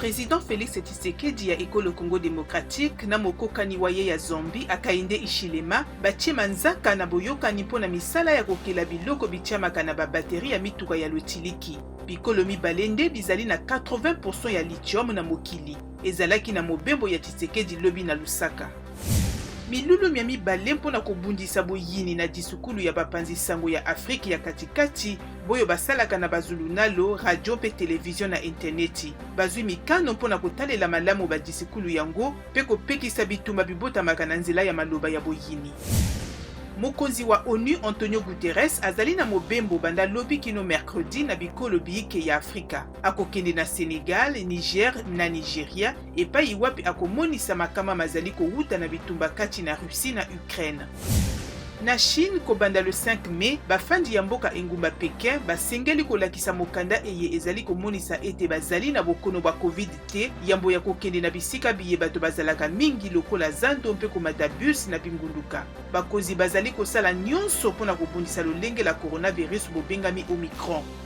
Président Félix Tshisekedi ya ekolo Congo Démocratique na mokokani waye ya Zombi Hakainde Hichilema batie manzaka na boyokani mpona misala ya kokela biloko bitiamaka na babateri ya mituka ya lotiliki. Bikolo mibale nde bizali na 80% ya lithium na mokili. Ezalaki na mobembo ya Tshisekedi lobi na Lusaka. Milulu mia mibale mpona kobundisa boyini na disukulu ya bapanzi sango ya Afrique ya katikati boyo basalaka na bazulu nalo radio pe television na interneti. Bazwi mikano mpona kotalela malamu ba disukulu yango pe kopekisa bitumba bibotamaka na nzela ya maloba ya boyini. Mokonzi wa ONU Antonio Guterres azali na mobembo banda lobi kino mercredi na bikolo biike ya Afrika. Akokende na Senegal, Niger na Nigeria epai wapi akomonisa makama mazali kowuta na bitumba kati na Russie na Ukraine. Na Chine kobanda le 5 mai, bafandi ya mboka engumba Pekin basengeli kolakisa mokanda eye ezali komonisa ete bazali na bokono ba Covid te yambo ya kokende na bisika biye bato bazalaka mingi lokola zando mpe komata bus na bingunduka. Bakozi bazali kosala nyonso mpona kobundisa lolenge la coronavirus bobengami Omicron.